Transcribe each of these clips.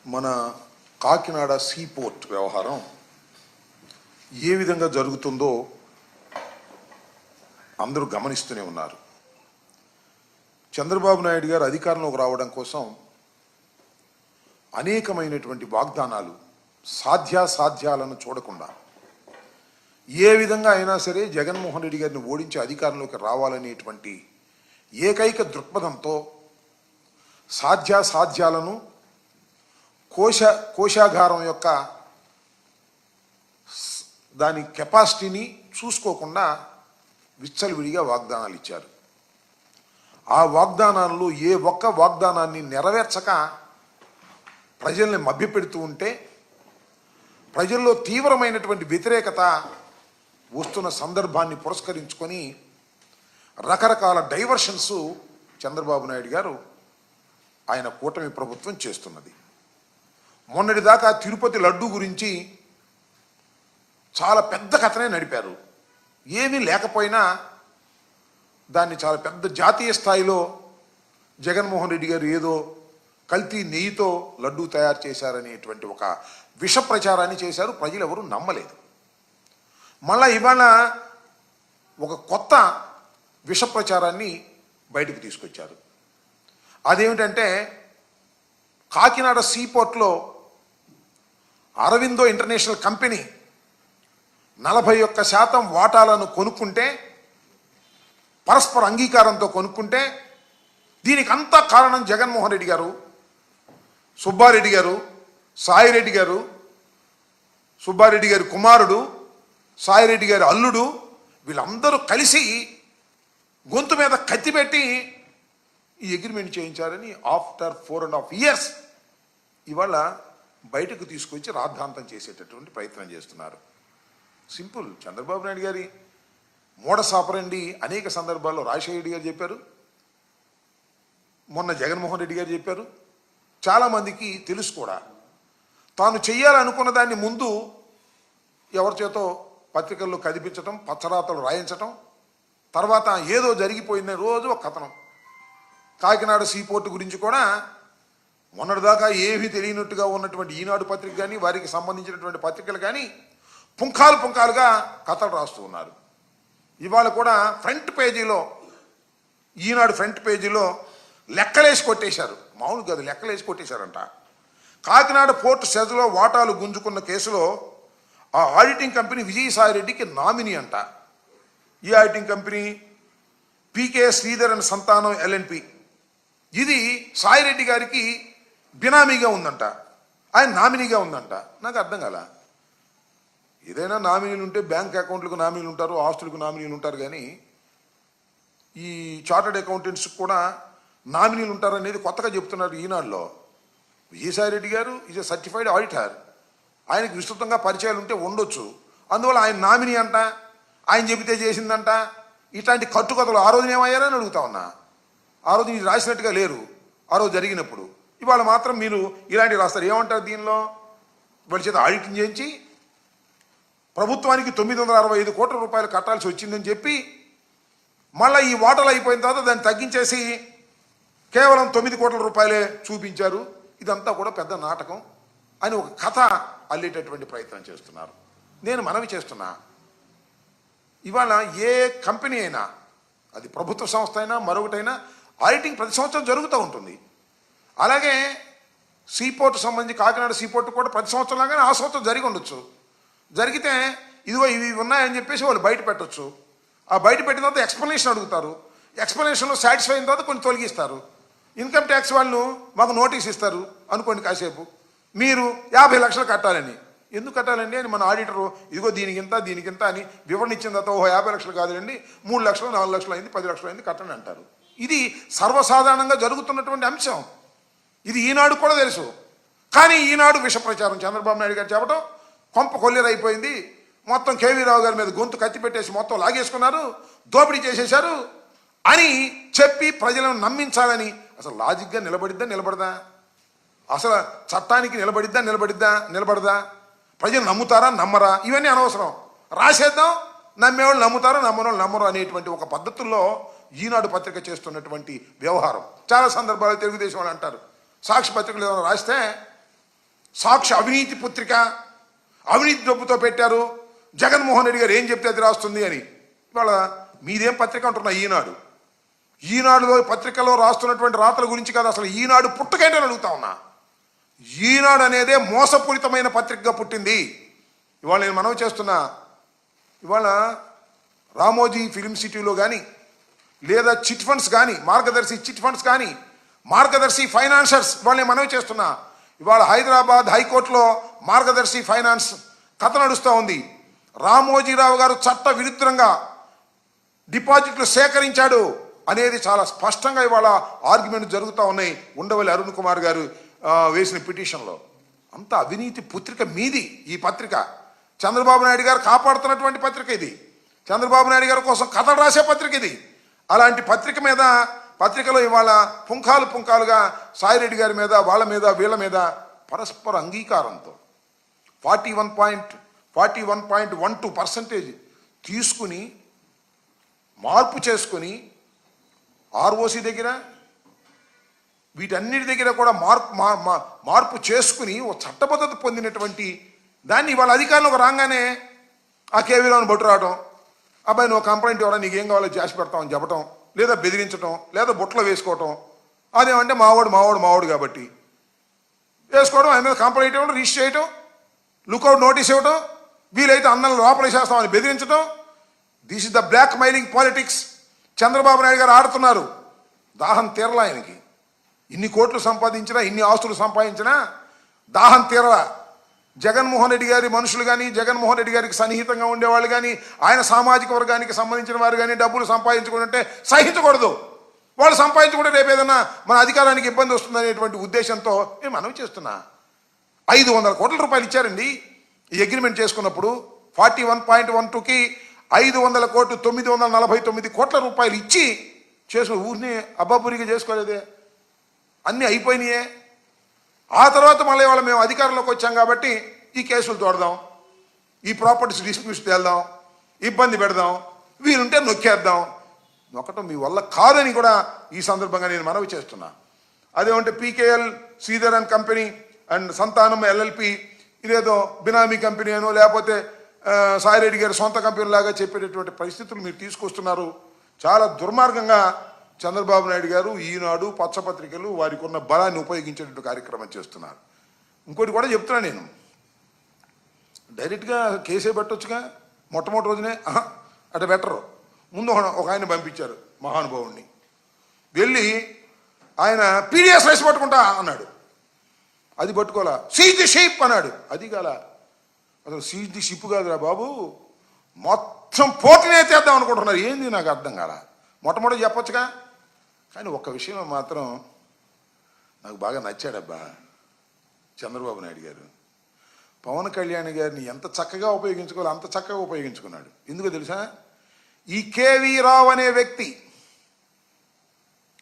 మన కాకినాడ సీపోర్ట్ వ్యవహారం ఏ విధంగా జరుగుతుందో అందరూ గమనిస్తూనే ఉన్నారు. చంద్రబాబు నాయుడు గారు అధికారంలోకి రావడం కోసం అనేకమైనటువంటి వాగ్దానాలు సాధ్యాసాధ్యాలను చూడకుండా ఏ విధంగా అయినా సరే జగన్మోహన్ రెడ్డి గారిని ఓడించి అధికారంలోకి రావాలనేటువంటి ఏకైక దృక్పథంతో సాధ్యాసాధ్యాలను కోశాగారం యొక్క దాని కెపాసిటీని చూసుకోకుండా విచ్చలవిడిగా వాగ్దానాలు ఇచ్చారు. ఆ వాగ్దానాల్లో ఏ ఒక్క వాగ్దానాన్ని నెరవేర్చక ప్రజల్ని మభ్యపెడుతూ ఉంటే ప్రజల్లో తీవ్రమైనటువంటి వ్యతిరేకత వస్తున్న సందర్భాన్ని పురస్కరించుకొని రకరకాల డైవర్షన్స్ చంద్రబాబు నాయుడు గారు ఆయన కూటమి ప్రభుత్వం చేస్తున్నది. మొన్నటిదాకా తిరుపతి లడ్డు గురించి చాలా పెద్ద కథనే నడిపారు. ఏమీ లేకపోయినా దాన్ని చాలా పెద్ద జాతీయ స్థాయిలో జగన్మోహన్ రెడ్డి గారు ఏదో కల్తీ నెయ్యితో లడ్డూ తయారు చేశారనేటువంటి ఒక విష ప్రచారాన్ని చేశారు. ప్రజలు ఎవరు నమ్మలేదు. మళ్ళా ఇవాళ ఒక కొత్త విష ప్రచారాన్ని బయటకు తీసుకొచ్చారు. అదేమిటంటే కాకినాడ సీపోర్ట్లో అరవిందో ఇంటర్నేషనల్ కంపెనీ 41% వాటాలను కొనుక్కుంటే, పరస్పర అంగీకారంతో కొనుక్కుంటే దీనికి అంతా కారణం జగన్మోహన్ రెడ్డి గారు, సుబ్బారెడ్డి గారు, సాయిరెడ్డి గారు, సుబ్బారెడ్డి గారి కుమారుడు, సాయిరెడ్డి గారి అల్లుడు, వీళ్ళందరూ కలిసి గొంతు మీద కత్తి పెట్టి ఈ అగ్రిమెంట్ చేయించారని ఆఫ్టర్ 4.5 years ఇవాళ బయటకు తీసుకొచ్చి రాద్ధాంతం చేసేటటువంటి ప్రయత్నం చేస్తున్నారు. సింపుల్. చంద్రబాబు నాయుడు గారి మూఢసాపరండి అనేక సందర్భాల్లో రాజశేఖర రెడ్డి గారు చెప్పారు, మొన్న జగన్మోహన్ రెడ్డి గారు చెప్పారు. చాలామందికి తెలుసు కూడా. తాను చెయ్యాలనుకున్న దాన్ని ముందు ఎవరి చేతో పత్రికల్లో కదిపించటం, పచ్చరాతలు రాయించటం, తర్వాత ఏదో జరిగిపోయిందని రోజు ఒక కథనం. కాకినాడ సీపోర్టు గురించి కూడా మొన్నటిదాకా ఏమీ తెలియనట్టుగా ఉన్నటువంటి ఈనాడు పత్రిక కానీ వారికి సంబంధించినటువంటి పత్రికలు కానీ పుంఖాలుగా కథలు రాస్తూ ఉన్నారు. ఇవాళ కూడా ఫ్రంట్ పేజీలో, ఈనాడు ఫ్రంట్ పేజీలో లెక్కలేసి కొట్టేశారు. మామూలు కాదు, లెక్కలేసి కొట్టేశారంట. కాకినాడ పోర్టు సెజ్లో వాటాలు గుంజుకున్న కేసులో ఆ ఆడిటింగ్ కంపెనీ విజయసాయిరెడ్డికి నామినీ అంట. ఈ auditing company PK Sridhar and సంతానం LNP. ఇది సాయిరెడ్డి గారికి బినామీగా ఉందంట, ఆయన నామినీగా ఉందంట. నాకు అర్థం కాల. ఏదైనా నామినీలు ఉంటే బ్యాంక్ అకౌంట్లకు నామినీలు ఉంటారు, ఆస్తులకు నామినీలు ఉంటారు, కానీ ఈ చార్టర్డ్ అకౌంటెంట్స్కి కూడా నామినీలు ఉంటారనేది కొత్తగా చెప్తున్నారు ఈనాడులో. విజయసాయిరెడ్డి గారు ఈజ్ ఎ సర్టిఫైడ్ ఆడిటర్. ఆయనకు విస్తృతంగా పరిచయాలు ఉంటే ఉండొచ్చు. అందువల్ల ఆయన నామినీ అంట, ఆయన చెబితే చేసిందంట. ఇట్లాంటి కట్టుకథలు ఆ రోజున ఏమయ్యారని అడుగుతా ఉన్నా. ఆ రోజు మీరు రాసినట్టుగా లేరు ఆ రోజు జరిగినప్పుడు. ఇవాళ మాత్రం మీరు ఇలాంటివి రాస్తారు. ఏమంటారు దీనిలో? వాడి చేత ఆడిటింగ్ చేయించి ప్రభుత్వానికి 965 కోట్ల రూపాయలు కట్టాల్సి వచ్చిందని చెప్పి మళ్ళీ ఈ వాటాలు అయిపోయిన తర్వాత దాన్ని తగ్గించేసి కేవలం 9 కోట్ల రూపాయలే చూపించారు. ఇదంతా కూడా పెద్ద నాటకం అని ఒక కథ అల్లేటటువంటి ప్రయత్నం చేస్తున్నారు. నేను మనవి చేస్తున్నా, ఇవాళ ఏ కంపెనీ అయినా, అది ప్రభుత్వ సంస్థ అయినా మరొకటైనా, ఆడిటింగ్ ప్రతి సంవత్సరం జరుగుతూ ఉంటుంది. అలాగే సీపోర్టు సంబంధించి కాకినాడ సీపోర్టు కూడా ప్రతి సంవత్సరం లాగానే ఆ సంవత్సరం జరిగి ఉండొచ్చు. జరిగితే ఇదిగో ఇవి ఉన్నాయని చెప్పేసి వాళ్ళు బయట పెట్టచ్చు. ఆ బయట పెట్టిన తర్వాత ఎక్స్ప్లెనేషన్ అడుగుతారు. ఎక్స్ప్లెనేషన్లో సాటిస్ఫై అయిన తర్వాత కొన్ని తొలగిస్తారు. ఇన్కమ్ ట్యాక్స్ వాళ్ళు మాకు నోటీస్ ఇస్తారు అనుకోండి, కాసేపు మీరు 50 లక్షలు కట్టాలని. ఎందుకు కట్టాలండి అని మన ఆడిటరు ఇదిగో దీనికింత అని వివరణ ఇచ్చిన తర్వాత 50 లక్షలు కాదులండి, 3 లక్షలు 4 లక్షలు అయింది, 10 లక్షలు అయింది, కట్టండి అంటారు. ఇది సర్వసాధారణంగా జరుగుతున్నటువంటి అంశం. ఇది ఈనాడు కూడా తెలుసు. కానీ ఈనాడు విష ప్రచారం చంద్రబాబు నాయుడు గారు చెప్పడం కొంప కొల్లేరైపోయింది. మొత్తం కేవీ రావు గారి మీద గొంతు కత్తి పెట్టేసి మొత్తం లాగేసుకున్నారు, దోపిడీ చేసేశారు అని చెప్పి ప్రజలను నమ్మించాలని. అసలు లాజిక్గా నిలబడదా? అసలు చట్టానికి నిలబడదా? ప్రజలు నమ్ముతారా నమ్మరా? ఇవన్నీ అనవసరం. రాసేద్దాం, నమ్మేవాళ్ళు నమ్ముతారు, నమ్మనోళ్ళు నమ్మరు అనేటువంటి ఒక పద్ధతుల్లో ఈనాడు పత్రిక చేస్తున్నటువంటి వ్యవహారం. చాలా సందర్భాలు తెలుగుదేశం వాళ్ళు అంటారు, సాక్షి పత్రికలు ఏమైనా రాస్తే సాక్షి అవినీతి పత్రిక, అవినీతి డబ్బుతో పెట్టారు, జగన్మోహన్ రెడ్డి గారు ఏం చెప్తే అది రాస్తుంది అని. ఇవాళ మీదేం పత్రిక అంటున్నా, ఈనాడు. ఈనాడులో పత్రికలో రాస్తున్నటువంటి రాతల గురించి కాదు, అసలు ఈనాడు పుట్టకేంటని అడుగుతా ఉన్నా. ఈనాడు అనేదే మోసపూరితమైన పత్రికగా పుట్టింది. ఇవాళ నేను మనవి చేస్తున్నా, ఇవాళ రామోజీ ఫిలిం సిటీలో కానీ, లేదా చిట్ ఫండ్స్ కానీ, మార్గదర్శి చిట్ ఫండ్స్ కానీ, మార్గదర్శి ఫైనాన్షర్స్, ఇవాళ నేను మనవి చేస్తున్నా, ఇవాళ హైదరాబాద్ హైకోర్టులో మార్గదర్శి ఫైనాన్స్ కథ నడుస్తూ ఉంది. రామోజీరావు గారు చట్ట విరుద్ధంగా డిపాజిట్లు సేకరించాడు అనేది చాలా స్పష్టంగా ఇవాళ ఆర్గ్యుమెంట్ జరుగుతూ ఉన్నాయి. ఉండవల్లి అరుణ్ కుమార్ గారు వేసిన పిటిషన్లో. అంత అవినీతి పత్రిక మీది. ఈ పత్రిక చంద్రబాబు నాయుడు గారు కాపాడుతున్నటువంటి పత్రిక ఇది. చంద్రబాబు నాయుడు గారి కోసం కథలు రాసే పత్రిక ఇది. అలాంటి పత్రిక మీద, పత్రికలో ఇవాళ పుంఖాలుగా సాయిరెడ్డి గారి మీద, వాళ్ళ మీద, వీళ్ళ మీద పరస్పర అంగీకారంతో 41.12% తీసుకుని మార్పు చేసుకుని ఆర్ఓసి దగ్గర, వీటన్నిటి దగ్గర కూడా మార్పు చేసుకుని ఓ చట్టబద్ధత పొందినటువంటి దాన్ని ఇవాళ అధికారంలోకి రాగానే ఆ కేవీలోని బొట్టు రావడం, అబ్బాయి నువ్వు కంప్లైంట్ ఇవ్వడం, నీకు ఏం కావాలో చేసి పెడతామని చెప్పడం, లేదా బెదిరించడం, లేదా బుట్టలో వేసుకోవటం. అదేమంటే మావాడు కాబట్టి వేసుకోవడం, ఆయన మీద కంప్లైంట్ ఇవ్వడం, రిజిస్టర్ చేయటం, లుకౌట్ నోటీస్ ఇవ్వడం, వీలైతే అన్నలు లోపల చేస్తామని బెదిరించడం. This is the black mailing politics Chandrababu Naidu garu ఆడుతున్నారు. దాహం తీరలా ఆయనకి. ఇన్ని కోట్లు సంపాదించినా, ఇన్ని ఆస్తులు సంపాదించినా దాహం తీరలా. జగన్మోహన్ రెడ్డి గారి మనుషులు కానీ, జగన్మోహన్ రెడ్డి గారికి సన్నిహితంగా ఉండేవాళ్ళు కానీ, ఆయన సామాజిక వర్గానికి సంబంధించిన వారు కానీ డబ్బులు సంపాదించుకుంటే సహించకూడదు. వాళ్ళు సంపాదించుకుంటే రేపు ఏదైనా మన అధికారానికి ఇబ్బంది వస్తుందనేటువంటి ఉద్దేశంతో నేను మనవి చేస్తున్నా. 500 కోట్ల రూపాయలు ఇచ్చారండి ఈ అగ్రిమెంట్ చేసుకున్నప్పుడు. 41.12కి 500 కోట్లు, 949 కోట్ల రూపాయలు ఇచ్చి ఊరిని అబ్బాపురిగా చేసుకోలేదే, అన్నీ అయిపోయినాయే. ఆ తర్వాత మళ్ళీ వాళ్ళ మేము అధికారంలోకి వచ్చాం కాబట్టి ఈ కేసులు తోడదాం, ఈ ప్రాపర్టీస్ డిస్ప్యూట్స్ తేల్దాం, ఇబ్బంది పెడదాం, వీలుంటే నొక్కేద్దాం. నొక్కటం మీ వల్ల కాదని కూడా ఈ సందర్భంగా నేను మనవి చేస్తున్నా. అదేమంటే PKL Sridhar and company and సంతానం ఎల్ఎల్పి ఇదేదో బినామీ కంపెనీ అనో, లేకపోతే సాయిరెడ్డి గారి సొంత కంపెనీ లాగా చెప్పేటటువంటి పరిస్థితులు మీరు తీసుకొస్తున్నారు. చాలా దుర్మార్గంగా చంద్రబాబు నాయుడు గారు ఈనాడు, పచ్చపత్రికలు వారికి ఉన్న బలాన్ని ఉపయోగించేటట్టు కార్యక్రమం చేస్తున్నారు. ఇంకోటి కూడా చెప్తున్నా, నేను డైరెక్ట్గా కేసే పెట్టొచ్చుగా. మొట్టమొదటి రోజునే అటు బెటరు. ముందు ఒక ఆయన పంపించారు మహానుభావుడిని, వెళ్ళి ఆయన పీడిఎస్ రైస్ పట్టుకుంటా అన్నాడు. అది పట్టుకోలా. సీజ్ ది షిప్ అన్నాడు. అది కాల. అసలు సీజ్ ది షిప్ కాదురా బాబు, మొత్తం పోటీనే చేద్దాం అనుకుంటున్నారు. ఏంది నాకు అర్థం కాల. మొట్టమొదటి చెప్పొచ్చుగా. కానీ ఒక్క విషయంలో మాత్రం నాకు బాగా నచ్చాడబ్బా చంద్రబాబు నాయుడు గారు. పవన్ కళ్యాణ్ గారిని ఎంత చక్కగా ఉపయోగించుకోవాలో అంత చక్కగా ఉపయోగించుకున్నాడు. ఎందుకో తెలుసా? ఈ కేవీ రావు అనే వ్యక్తి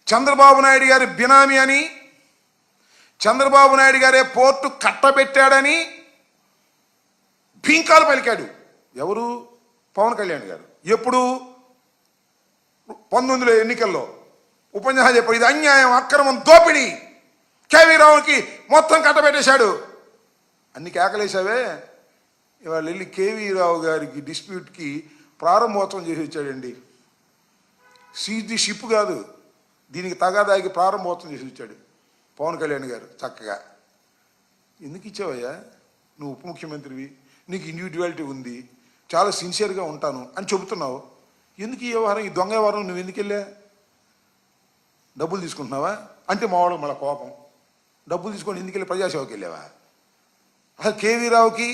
చంద్రబాబు నాయుడు గారి బినామీ అని, చంద్రబాబు నాయుడు గారే పోర్టు కట్టబెట్టాడని భీంకాలు పలికాడు. ఎవరు? పవన్ కళ్యాణ్ గారు. ఎప్పుడు? 19 ఎన్నికల్లో ఉపన్యాసం చెప్పాడు. ఇది అన్యాయం, అక్రమం, దోపిడీ, కేవీ రావుకి మొత్తం కట్టబెట్టేశాడు. అన్ని కేకలేసావే. ఇవాళ వెళ్ళి కేవీ రావు గారికి డిస్ప్యూట్కి ప్రారంభోత్సవం చేసి వచ్చాడండి. సీజ్ ది షిప్ కాదు, దీనికి తగాదాకి ప్రారంభోత్సవం చేసి వచ్చాడు పవన్ కళ్యాణ్ గారు. చక్కగా ఎందుకు ఇచ్చావయ్యా, నువ్వు ఉప ముఖ్యమంత్రివి, నీకు ఇండివిజువాలిటీ ఉంది, చాలా సిన్సియర్గా ఉంటాను అని చెబుతున్నావు. ఎందుకు ఈ వ్యవహారం, ఈ దొంగ వ్యవహారం నువ్వు ఎందుకు వెళ్ళా? డబ్బులు తీసుకుంటున్నావా అంటే మావాడు మళ్ళీ కోపం. డబ్బులు తీసుకొని ఎందుకు వెళ్ళి ప్రజాసేవకి వెళ్ళావా? అసలు కేవీ రావుకి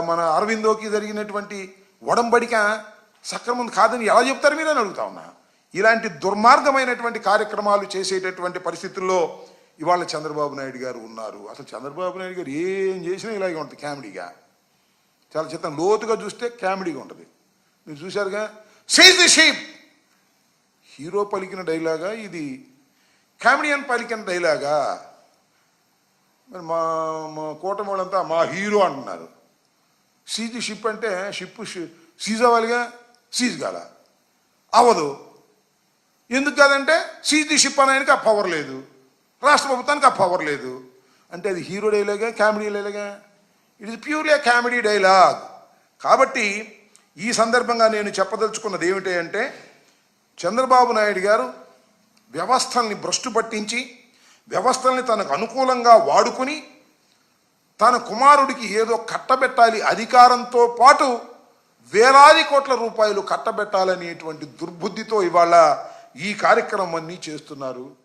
మన అరవిందోకి జరిగినటువంటి ఒడంబడిక సక్రమం కాదని ఎలా చెప్తారు మీరు అని అడుగుతా ఉన్నా. ఇలాంటి దుర్మార్గమైనటువంటి కార్యక్రమాలు చేసేటటువంటి పరిస్థితుల్లో ఇవాళ చంద్రబాబు నాయుడు గారు ఉన్నారు. అసలు చంద్రబాబు నాయుడు గారు ఏం చేసినా ఇలాగే ఉంటుంది కామెడీగా. చాలా చిత్తం లోతుగా చూస్తే కామెడీగా ఉంటుంది. మీరు చూశారుగా, సీజ్ ది షిప్. హీరో పలికిన డైలాగా ఇది, కామెడియన్ పలికిన డైలాగా? మరి మా కూటమి వాళ్ళంతా మా హీరో అంటున్నారు. సీజ్ ది షిప్ అంటే షిప్ సీజ్ అవ్వాలిగా, సీజ్ కాల అవ్వదు. ఎందుకు కాదంటే సీజ్ ది షిప్ అనడానికి ఆ పవర్ లేదు, రాష్ట్ర ప్రభుత్వానికి ఆ పవర్ లేదు. అంటే అది హీరో డైలాగా, కామెడీ డైలాగా? It is purely comedy dialogue. కాబట్టి ఈ సందర్భంగా నేను చెప్పదలుచుకున్నది ఏమిటి అంటే, చంద్రబాబు నాయుడు గారు వ్యవస్థల్ని భ్రష్టు పట్టించి వ్యవస్థల్ని తనకు అనుకూలంగా వాడుకుని తన కుమారుడికి ఏదో కట్టబెట్టాలి, అధికారంతో పాటు వేలాది కోట్ల రూపాయలు కట్టబెట్టాలనేటువంటి దుర్బుద్ధితో ఇవాళ ఈ కార్యక్రమాన్ని చేస్తున్నారు.